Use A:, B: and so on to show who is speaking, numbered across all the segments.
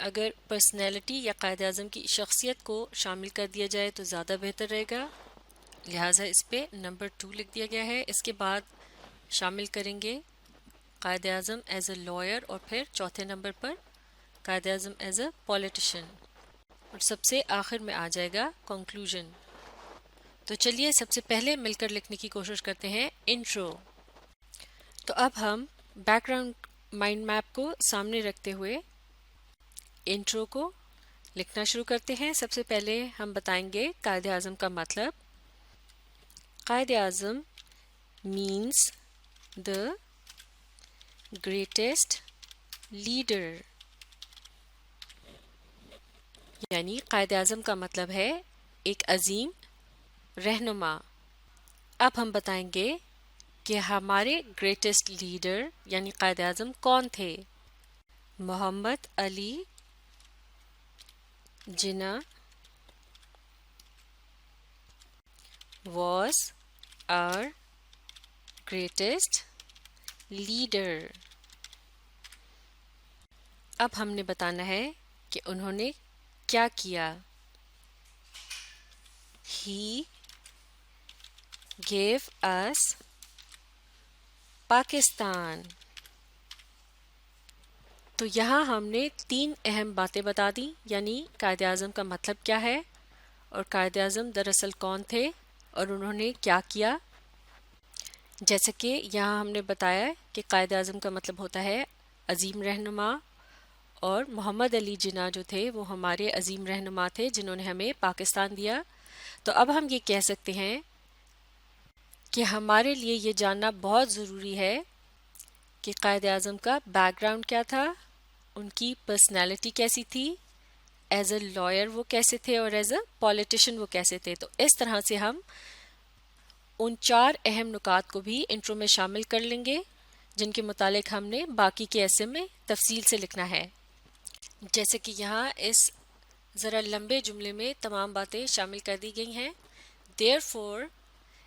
A: اگر پرسنالٹی یا قائد اعظم کی شخصیت کو شامل کر دیا جائے تو زیادہ بہتر رہے گا، لہٰذا اس پہ نمبر 2 لکھ دیا گیا ہے۔ اس کے بعد شامل کریں گے Quaid Azam as a lawyer, اور پھر چوتھے number per Quaid Azam as a politician, اور سب سے آخر میں آ جائے گا کنکلوژن۔ تو چلیے سب سے پہلے مل کر لکھنے کی کوشش کرتے ہیں انٹرو۔ تو اب ہم بیک گراؤنڈ مائنڈ میپ کو سامنے رکھتے ہوئے انٹرو کو لکھنا شروع کرتے ہیں۔ سب سے پہلے ہم بتائیں گے قائد اعظم کا مطلب۔ Quaid Azam means the greatest leader، یعنی قائد اعظم کا مطلب ہے ایک عظیم رہنما۔ اب ہم بتائیں گے کہ ہمارے گریٹسٹ لیڈر یعنی قائد اعظم کون تھے۔ محمد Ali Jinnah was our greatest leader۔ اب ہم نے بتانا ہے کہ انہوں نے کیا کیا۔ He gave us Pakistan. تو یہاں ہم نے 3 اہم باتیں بتا دیں، یعنی قائد اعظم کا مطلب کیا ہے، اور قائد اعظم دراصل کون تھے، اور انہوں نے کیا کیا۔ جیسے کہ یہاں ہم نے بتایا کہ قائد اعظم کا مطلب ہوتا ہے عظیم رہنما، اور محمد علی جناح جو تھے وہ ہمارے عظیم رہنما تھے جنہوں نے ہمیں پاکستان دیا۔ تو اب ہم یہ کہہ سکتے ہیں کہ ہمارے لیے یہ جاننا بہت ضروری ہے کہ قائد اعظم کا بیک گراؤنڈ کیا تھا، ان کی پرسنالٹی کیسی تھی، ایز اے لائر وہ کیسے تھے، اور ایز اے پولیٹیشین وہ کیسے تھے۔ تو اس طرح سے ہم ان 4 اہم نکات کو بھی انٹرو میں شامل کر لیں گے جن کے متعلق ہم نے باقی کے ایسے میں تفصیل سے لکھنا ہے۔ جیسے کہ یہاں اس ذرا لمبے جملے میں تمام باتیں شامل کر دی گئی ہیں۔ Therefore,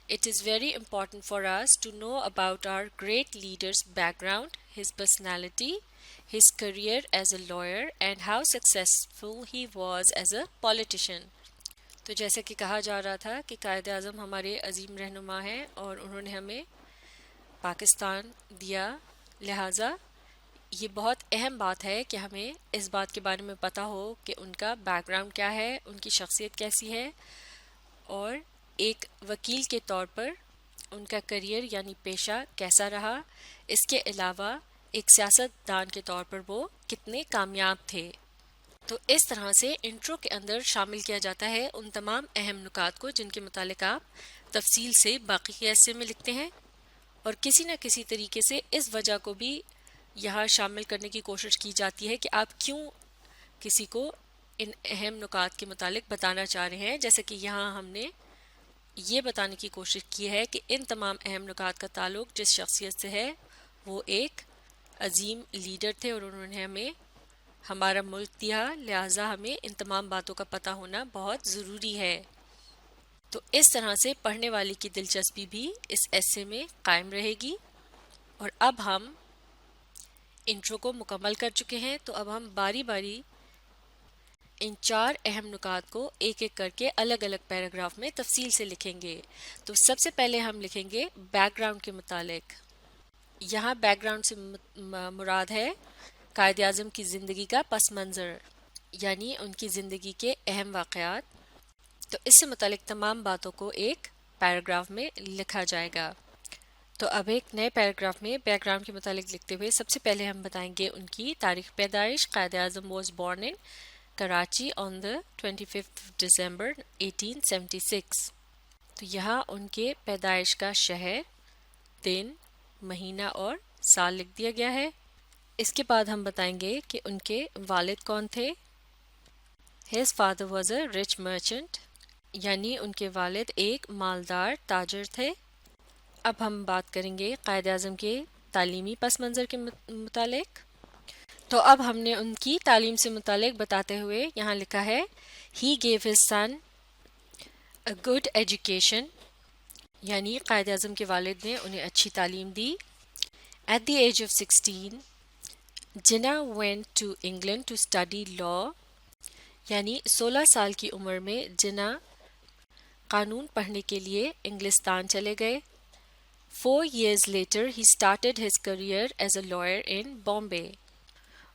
A: it is very important for us to know about our great leader's background, his personality, his career as a lawyer, and how successful he was as a politician۔ تو جیسے کہ کہا جا رہا تھا کہ قائد اعظم ہمارے عظیم رہنما ہیں اور انہوں نے ہمیں پاکستان دیا، لہٰذا یہ بہت اہم بات ہے کہ ہمیں اس بات کے بارے میں پتہ ہو کہ ان کا بیک گراؤنڈ کیا ہے، ان کی شخصیت کیسی ہے، اور ایک وکیل کے طور پر ان کا کریئر یعنی پیشہ کیسا رہا، اس کے علاوہ ایک سیاست دان کے طور پر وہ کتنے کامیاب تھے۔ تو اس طرح سے انٹرو کے اندر شامل کیا جاتا ہے ان تمام اہم نکات کو جن کے متعلق آپ تفصیل سے باقی کے حصے میں لکھتے ہیں، اور کسی نہ کسی طریقے سے اس وجہ کو بھی یہاں شامل کرنے کی کوشش کی جاتی ہے کہ آپ کیوں کسی کو ان اہم نکات کے متعلق بتانا چاہ رہے ہیں۔ جیسے کہ یہاں ہم نے یہ بتانے کی کوشش کی ہے کہ ان تمام اہم نکات کا تعلق جس شخصیت سے ہے وہ ایک عظیم لیڈر تھے، اور انہوں نے ہمیں ہمارا ملک دیا، لہٰذا ہمیں ان تمام باتوں کا پتہ ہونا بہت ضروری ہے۔ تو اس طرح سے پڑھنے والے کی دلچسپی بھی اس ایسے میں قائم رہے گی۔ اور اب ہم انٹرو کو مکمل کر چکے ہیں، تو اب ہم باری باری ان 4 اہم نکات کو ایک ایک کر کے الگ الگ پیراگراف میں تفصیل سے لکھیں گے۔ تو سب سے پہلے ہم لکھیں گے بیک گراؤنڈ کے متعلق۔ یہاں بیک گراؤنڈ سے مراد ہے قائد اعظم کی زندگی کا پس منظر، یعنی ان کی زندگی کے اہم واقعات۔ تو اس سے متعلق تمام باتوں کو ایک پیراگراف میں لکھا جائے گا۔ تو اب ایک نئے پیراگراف میں بیک گراؤنڈ کے متعلق لکھتے ہوئے سب سے پہلے ہم بتائیں گے ان کی تاریخ پیدائش۔ Quaid Azam was born in Karachi آن دا 25 دسمبر 1876۔ تو یہاں ان کے پیدائش کا شہر، دن، مہینہ اور سال لکھ دیا گیا ہے۔ اس کے بعد ہم بتائیں گے کہ ان کے والد کون تھے۔ His father was a rich merchant، یعنی ان کے والد ایک مالدار تاجر تھے۔ اب ہم بات کریں گے قائد اعظم کے تعلیمی پس منظر کے متعلق۔ تو اب ہم نے ان کی تعلیم سے متعلق بتاتے ہوئے یہاں لکھا ہے He gave his son a good education، یعنی قائد اعظم کے والد نے انہیں اچھی تعلیم دی۔ At the age of 16 جنا went to England to study law، یعنی 16 سال کی عمر میں جنا قانون پڑھنے کے لیے انگلستان چلے گئے۔ 4 years later he started his career as a lawyer in Bombay،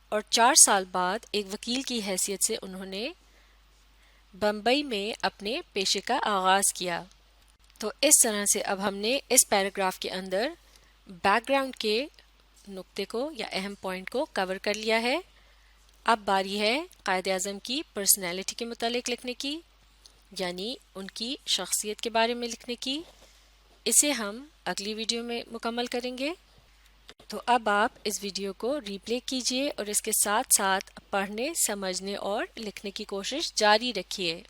A: اور 4 سال بعد ایک وکیل کی حیثیت سے انہوں نے بمبئی میں اپنے پیشے کا آغاز کیا۔ تو اس طرح سے اب ہم نے اس پیراگراف کے اندر بیک گراؤنڈ کے نقطے کو یا اہم پوائنٹ کو کور کر لیا ہے۔ اب باری ہے قائد اعظم کی پرسنالٹی کے متعلق لکھنے کی، یعنی ان کی شخصیت کے بارے میں لکھنے کی۔ اسے ہم اگلی ویڈیو میں مکمل کریں گے۔ تو اب آپ اس ویڈیو کو ری پلے کیجئے اور اس کے ساتھ ساتھ پڑھنے، سمجھنے اور لکھنے کی کوشش جاری رکھیے۔